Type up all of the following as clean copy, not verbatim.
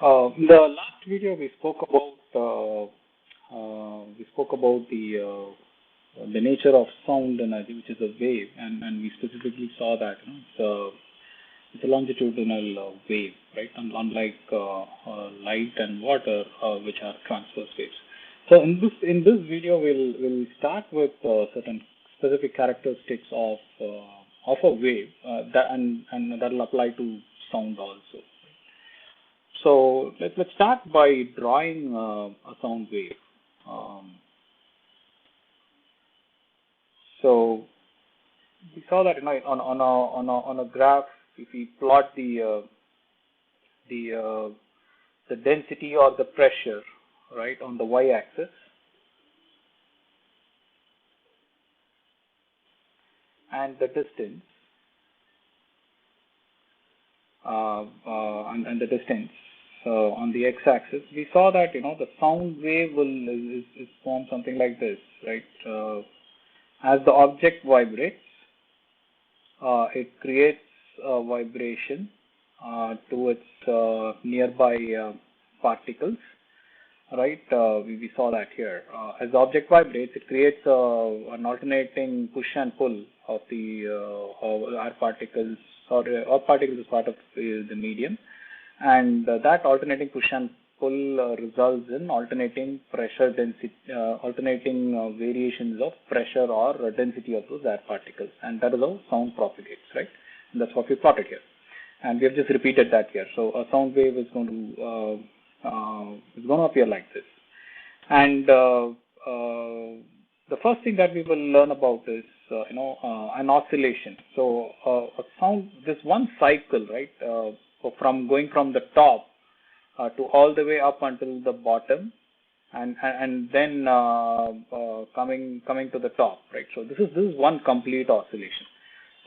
In the last video, we spoke about the nature of sound energy, which is a wave, and we specifically saw that it's a longitudinal wave, right? Unlike light and water, which are transverse waves. So in this video, we'll start with certain specific characteristics of a wave, and that will apply to sound also. So let's start by drawing a sound wave. So we saw that on a graph, if we plot the density or the pressure, right, on the y-axis, and the distance, and the distance on the x-axis, we saw that the sound wave is form something like this, right? As the object vibrates, it creates a vibration to its nearby particles, right? We saw that here. As the object vibrates, it creates an alternating push and pull of the air particles, or particles as part of the medium, and that alternating push and pull results in alternating pressure density, alternating variations of pressure or density of those air particles, and that is how sound propagates, right? And that's what we plotted here, and we have just repeated that here. So a sound wave is going to appear like this, and the first thing that we will learn about is an oscillation. So a sound, this one cycle, right, from going from the top to all the way up until the bottom, and then coming to the top, right? So this is one complete oscillation.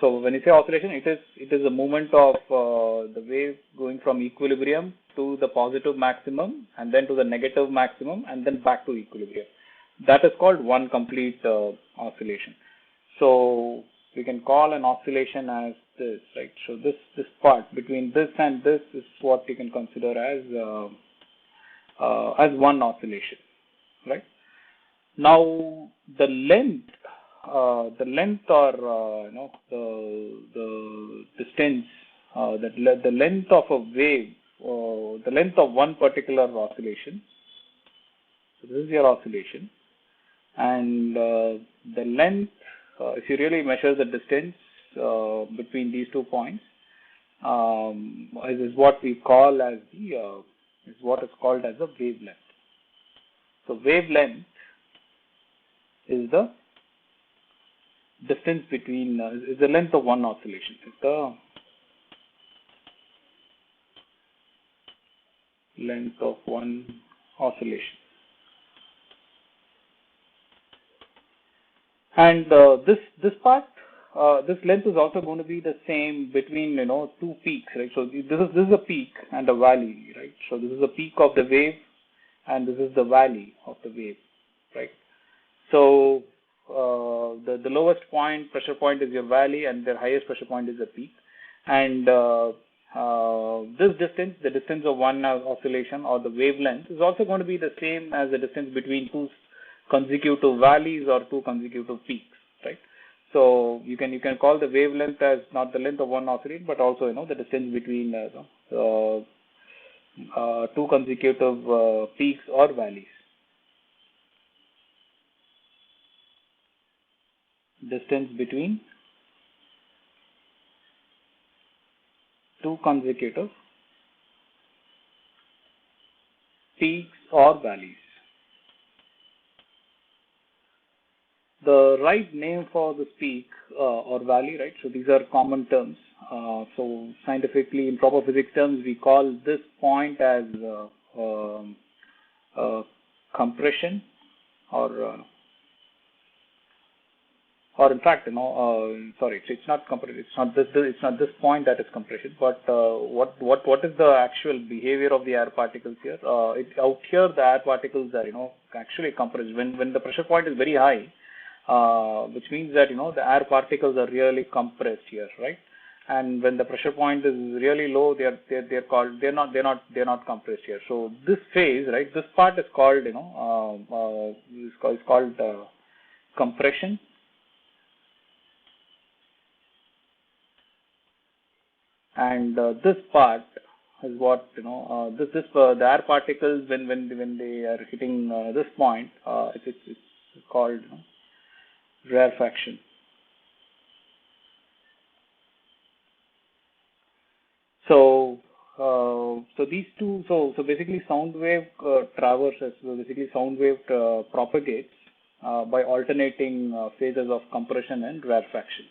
So when you say oscillation, it is a movement of the wave going from equilibrium to the positive maximum, and then to the negative maximum, and then back to equilibrium. That is called one complete oscillation. So we can call an oscillation as this, right? So this part between this and this is what you can consider as one oscillation, right? Now the length or the distance, the length of a wave, the length of one particular oscillation. So this is your oscillation, and the length, if you really measure the distance between these 2 points, is what we call as is what is called as a wavelength. So wavelength is the distance between is the length of one oscillation. It's the length of one oscillation. And this part, this length is also going to be the same between two peaks, right? So this is a peak and a valley, right? So this is the peak of the wave, and this is the valley of the wave, right? So the lowest point, pressure point, is your valley, and the highest pressure point is the peak. And this distance, the distance of one oscillation, or the wavelength, is also going to be the same as the distance between two consecutive valleys or two consecutive peaks, right? So you can call the wavelength as not the length of one oscillation, but also the distance between two consecutive peaks or valleys. Distance between two consecutive peaks or valleys. The right name for this peak or valley, right? So these are common terms. So scientifically, in proper physics terms, we call this point as compression, or in fact, sorry, it's not compression. It's not this point that is compression. But what is the actual behavior of the air particles here? Out here, the air particles are actually compressed when the pressure point is very high. Which means that the air particles are really compressed here, right? and when the pressure point is really low, they're not compressed here. So this phase, right, this part is called is called compression, and this part is what the air particles when they are hitting this point, it's called rarefaction. So these two, so basically sound wave traverses, so basically sound wave propagates by alternating phases of compression and rarefaction.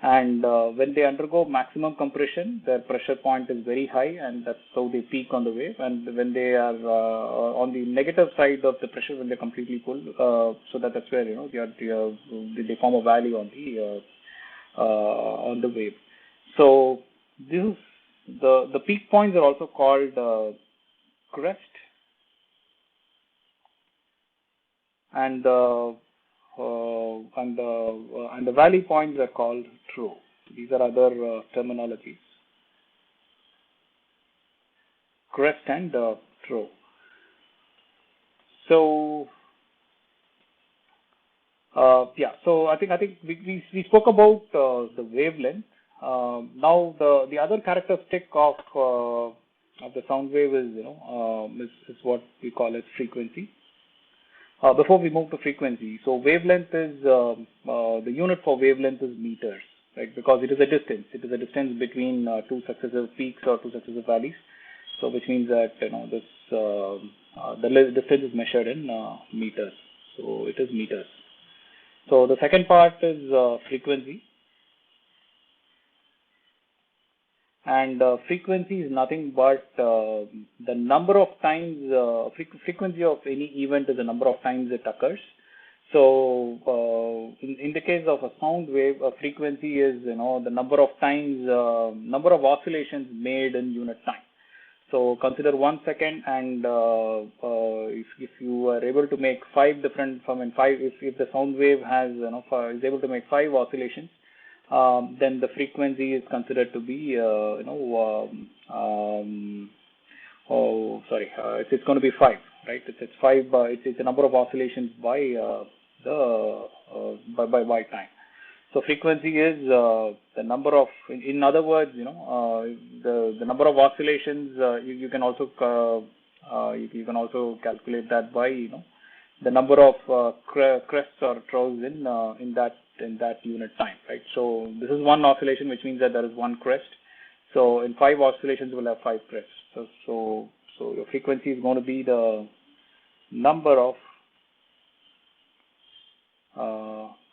And when they undergo maximum compression, their pressure point is very high, and that's how they peak on the wave. And when they are on the negative side of the pressure, when they're completely full, so that's where they form a valley on the wave. So this is the peak points are also called crest, and the valley points are called trough. These are other terminologies. Crest and trough. So so I think we spoke about the wavelength. Now the other characteristic of the sound wave is is what we call as frequency. Before we move to frequency, so wavelength is the unit for wavelength is meters, right? Because it is a distance. It is a distance between two successive peaks or two successive valleys. So which means that this the distance is measured in meters. So it is meters. So the second part is frequency. And frequency is nothing but the number of times, frequency of any event is the number of times it occurs. So in the case of a sound wave, a frequency is the number of times, number of oscillations made in unit time. So consider 1 second, and if you are able to make five different, if the sound wave has is able to make 5 oscillations, then the frequency is considered to be it's going to be 5, right? It's 5. It's a number of oscillations by by time. So frequency is the number of, in other words, the number of oscillations. You can also calculate that by the number of crests or troughs in that unit time, right? So this is one oscillation, which means that there is one crest. So in 5 oscillations, we'll have 5 crests. So your frequency is going to be the number of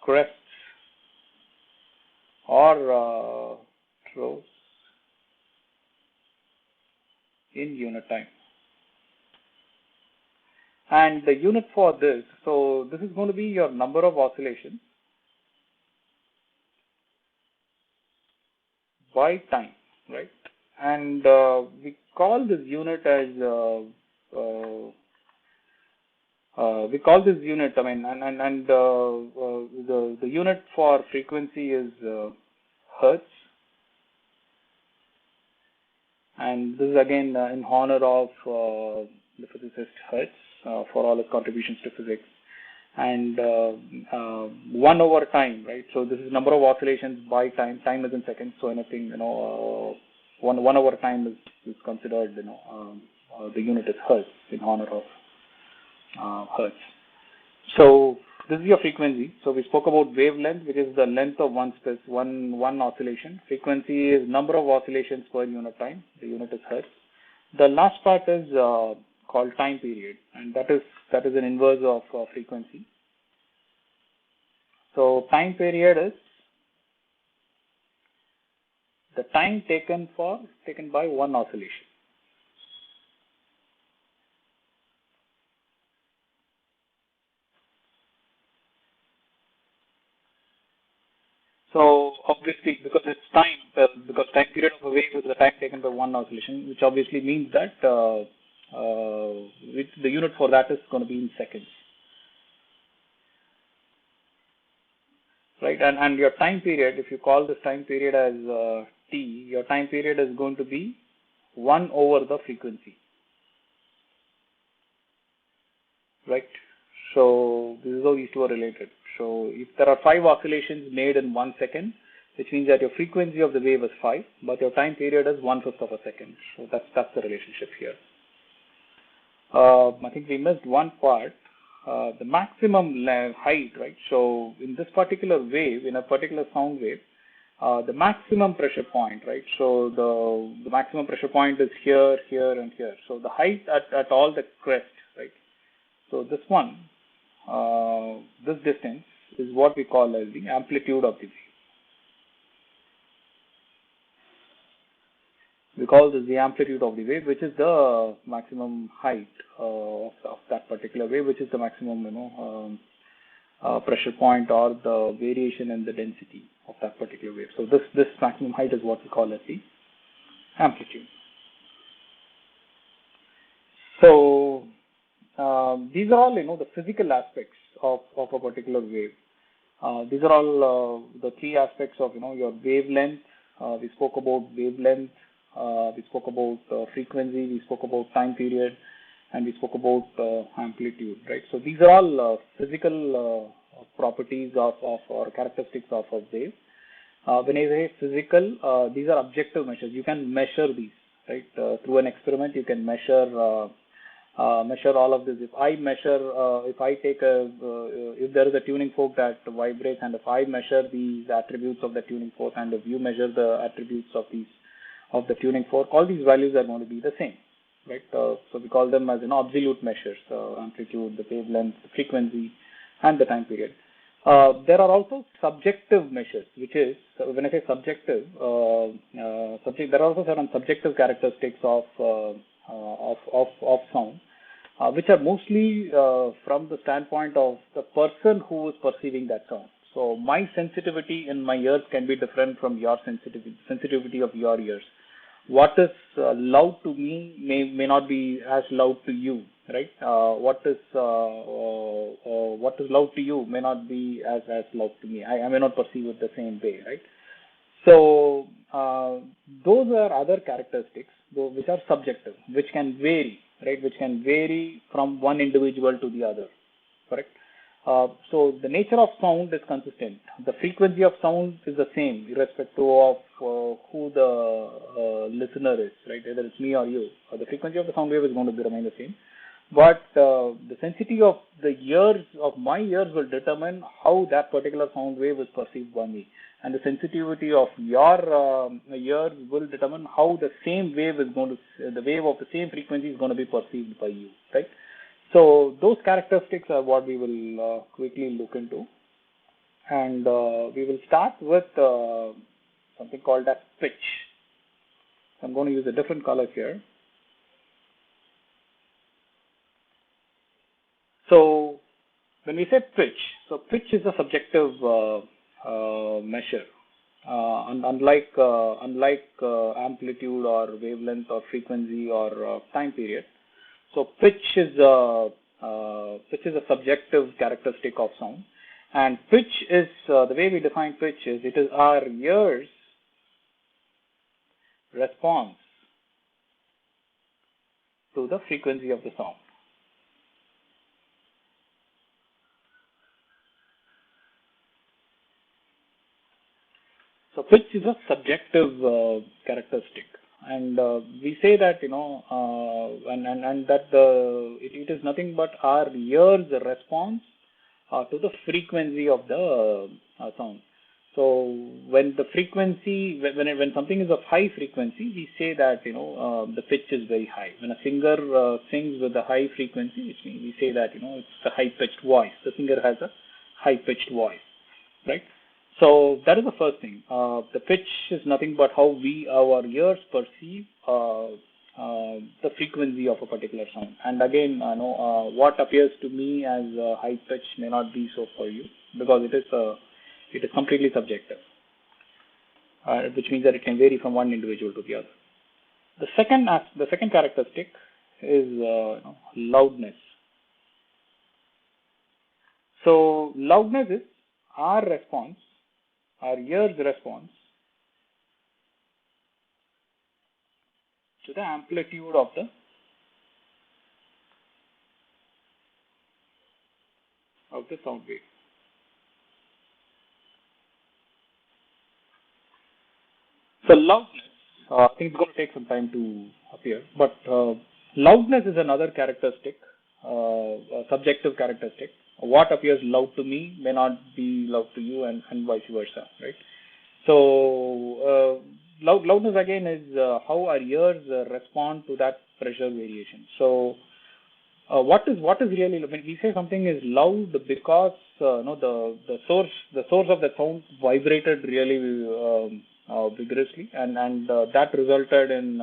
crests or troughs in unit time. And the unit for this, so this is going to be your number of oscillations by time, right? And we call this unit as the unit for frequency is hertz, and this is again in honor of the physicist Hertz for all his contributions to physics. And 1 over time, right? So this is number of oscillations by time. Time is in seconds, so anything 1 over time is considered the unit is hertz in honor of hertz. So this is your frequency. So we spoke about wavelength, which is the length of one oscillation. Frequency is number of oscillations per unit time. The unit is hertz. The last part is called time period, and that is an inverse of frequency. So time period is the time taken by one oscillation. So obviously, because it's time, because time period of a wave is the time taken by one oscillation, which obviously means that the unit for that is going to be in seconds, right? And your time period, if you call this time period as t, your time period is going to be 1 over the frequency, right? So this is how these two are related. So if there are 5 oscillations made in 1 second, which means that your frequency of the wave is 5, but your time period is 1/5 of a second. So that's the relationship here. I think we missed one part, the maximum height, right? So in this particular wave, in a particular sound wave, the maximum pressure point, right? So the maximum pressure point is here, here, and here. So the height at all the crest, right? So this one, this distance is what we call as the amplitude of the wave. We call this the amplitude of the wave, which is the maximum height of that particular wave, which is the maximum, pressure point or the variation in the density of that particular wave. So this maximum height is what we call as the amplitude. So these are all, the physical aspects of a particular wave. These are all the 3 aspects of, your wavelength. We spoke about wavelength. We spoke about frequency, we spoke about time period, and we spoke about amplitude, right? So these are all physical properties of or characteristics of a wave. When I say physical, these are objective measures. You can measure these, right? Through an experiment, you can measure all of this. If I measure, if I take if there is a tuning fork that vibrates, and if I measure these attributes of the tuning fork, and if you measure the attributes of the tuning fork, all these values are going to be the same, right? So we call them as absolute measures: amplitude, the wavelength, the frequency, and the time period. There are also subjective measures, which is, when I say subjective, there are also certain subjective characteristics of sound, which are mostly from the standpoint of the person who is perceiving that sound. So my sensitivity in my ears can be different from your sensitivity of your ears. What is loud to me may not be as loud to you, right? What is loud to you may not be as loud to me. I may not perceive it the same way, right? So those are other characteristics which are subjective, which can vary, right? Which can vary from one individual to the other, correct? So the nature of sound is consistent. The frequency of sound is the same, irrespective of who the listener is, right? Whether it's me or you. The frequency of the sound wave is going to remain the same. But the sensitivity of the ears, of my ears, will determine how that particular sound wave is perceived by me. And the sensitivity of your ears will determine how the same wave is going to, the wave of the same frequency is going to be perceived by you, right? So those characteristics are what we will quickly look into, and we will start with something called as pitch. I'm going to use a different color here. So when we say pitch, so pitch is a subjective measure, unlike amplitude or wavelength or frequency or time period. So pitch is a subjective characteristic of sound, and pitch is the way we define pitch is it is our ears' response to the frequency of the sound. So pitch is a subjective characteristic. And we say that, and that it is nothing but our ear's response to the frequency of the sound. So when the frequency, when something is of high frequency, we say that, the pitch is very high. When a singer sings with a high frequency, which means we say that, it's a high-pitched voice. The singer has a high-pitched voice, right? So that is the first thing. The pitch is nothing but how our ears perceive the frequency of a particular sound. And again, what appears to me as high pitch may not be so for you, because it is completely subjective, which means that it can vary from one individual to the other. The second characteristic is loudness. So loudness is our response, our ear's response to the amplitude of the sound wave. So loudness, I think it's going to take some time to appear, but loudness is another characteristic, a subjective characteristic. What appears loud to me may not be loud to you, and vice versa, right? So loudness again is how our ears respond to that pressure variation. So what is really, when we say something is loud because the source of the sound vibrated really vigorously, and that resulted in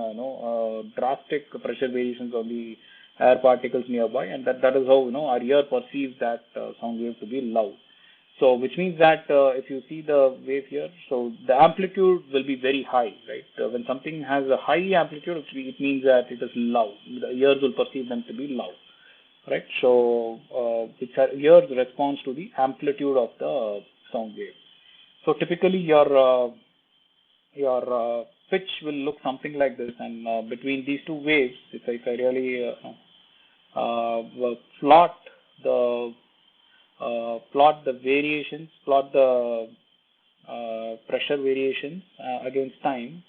drastic pressure variations on the air particles nearby, and that is how our ear perceives that sound wave to be loud. So which means that if you see the wave here, so the amplitude will be very high, right? When something has a high amplitude, it means that it is loud. The ears will perceive them to be loud, right? So which ears responds to the amplitude of the sound wave. So typically your pitch will look something like this, and between these two waves, if I really plot the variations, plot the pressure variations against time,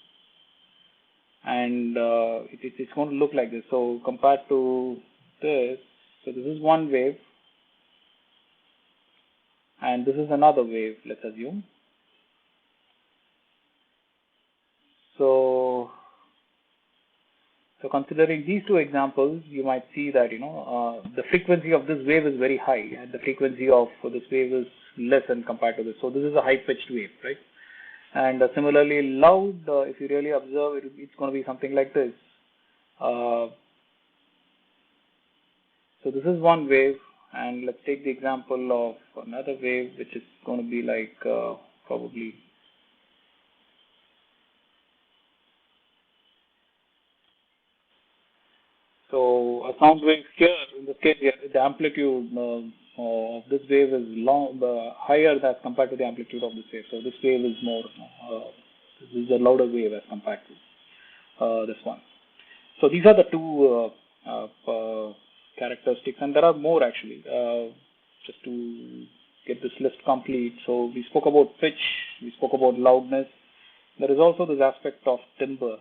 and it's going to look like this. So compared to this, so this is one wave, and this is another wave, let's assume. So considering these two examples, you might see that the frequency of this wave is very high, and the frequency of this wave is less than compared to this. So this is a high-pitched wave, right? And similarly, loud, if you really observe, it's going to be something like this. So this is one wave, and let's take the example of another wave, which is going to be like probably. So a sound wave here, in this case, the amplitude of this wave is higher as compared to the amplitude of this wave. So this wave is more, this is a louder wave as compared to this one. So these are the two characteristics, and there are more actually. Just to get this list complete, so we spoke about pitch, we spoke about loudness. There is also this aspect of timbre.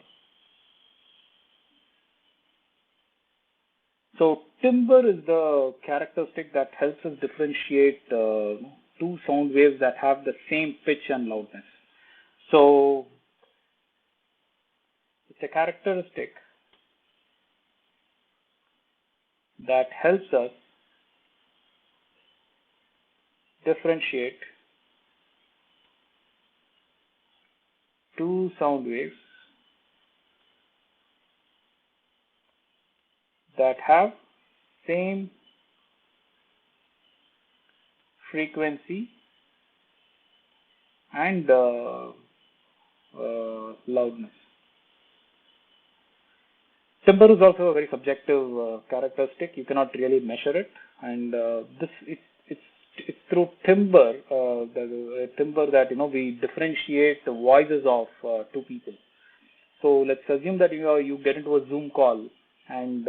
So timbre is the characteristic that helps us differentiate two sound waves that have the same pitch and loudness. So it's a characteristic that helps us differentiate two sound waves that have same frequency and loudness. Timbre is also a very subjective characteristic. You cannot really measure it, and it's through timbre, the timbre that we differentiate the voices of two people. So let's assume that you get into a Zoom call, and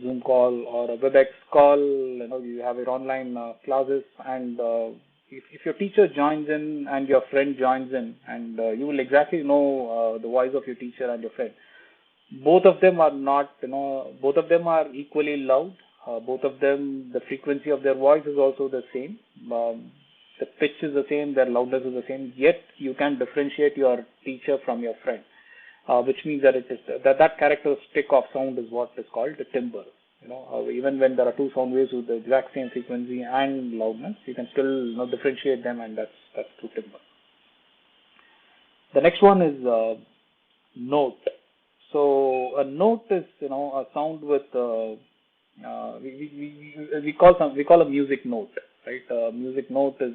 Zoom call or a WebEx call, you have your online classes, and if your teacher joins in and your friend joins in, and you will exactly know the voice of your teacher and your friend. Both of them are not, both of them are equally loud. Both of them, the frequency of their voice is also the same. The pitch is the same, their loudness is the same. Yet you can differentiate your teacher from your friend, which means that it is that characteristic of sound is what is called the timbre. Even when there are two sound waves with the exact same frequency and loudness, you can still differentiate them, and that's through timbre. The next one is note. So a note is a sound with we call a music note, right? A music note is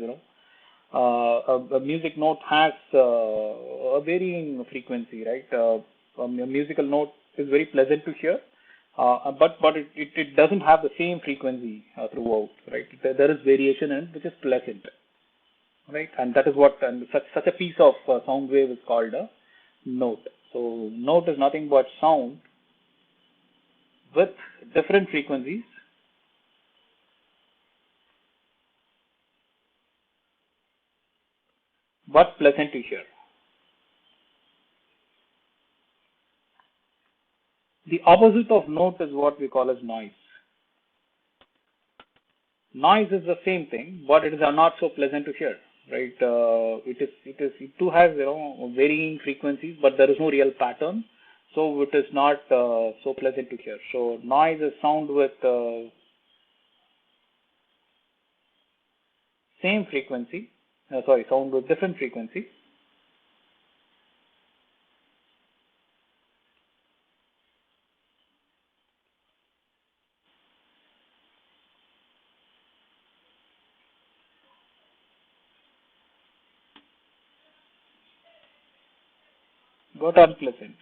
a music note has a varying frequency, right? A musical note is very pleasant to hear, but it doesn't have the same frequency throughout, right? There is variation in it, which is pleasant, right? And that is what, and such a piece of sound wave is called a note. So note is nothing but sound with different frequencies but pleasant to hear. The opposite of note is what we call as noise. Noise is the same thing, but it is not so pleasant to hear, right? It too has varying frequencies, but there is no real pattern, so it is not so pleasant to hear. So noise is sound with same frequency, sound with different frequency. But unpleasant.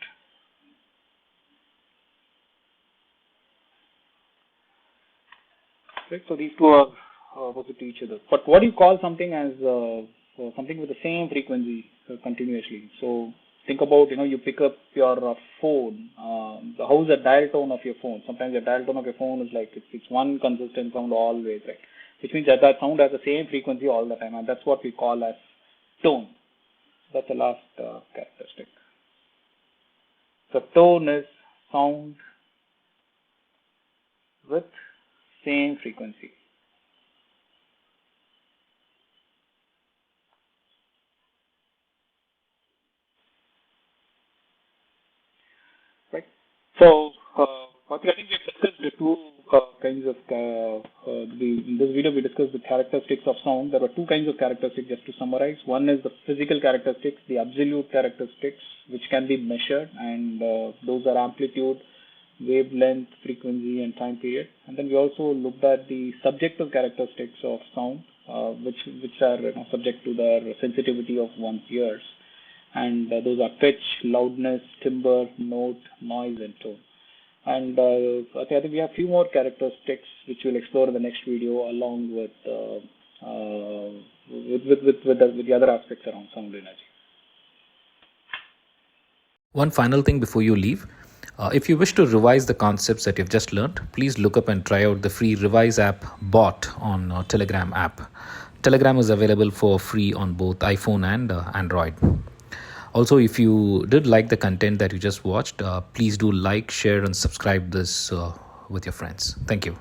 Right? So these two are opposite to each other. But what do you call something as something with the same frequency continuously? So think about, you pick up your phone. How's the dial tone of your phone? Sometimes the dial tone of your phone is like it's one consistent sound always, right? Which means that sound has the same frequency all the time, and that's what we call as tone. That's the last characteristic. So tone is sound with same frequency. Right. So, I think we have discussed the two kinds of, in this video we discussed the characteristics of sound. There were two kinds of characteristics, just to summarize. One is the physical characteristics, the absolute characteristics, which can be measured, and those are amplitude, wavelength, frequency, and time period. And then we also looked at the subjective characteristics of sound, which are subject to the sensitivity of one's ears. And those are pitch, loudness, timbre, note, noise, and tone. And I think we have a few more characteristics which we'll explore in the next video, along with the other aspects around sound energy. One final thing before you leave. If you wish to revise the concepts that you've just learned, please look up and try out the free Revise app bot on Telegram app. Telegram is available for free on both iPhone and Android. Also, if you did like the content that you just watched, please do like, share, and subscribe this with your friends. Thank you.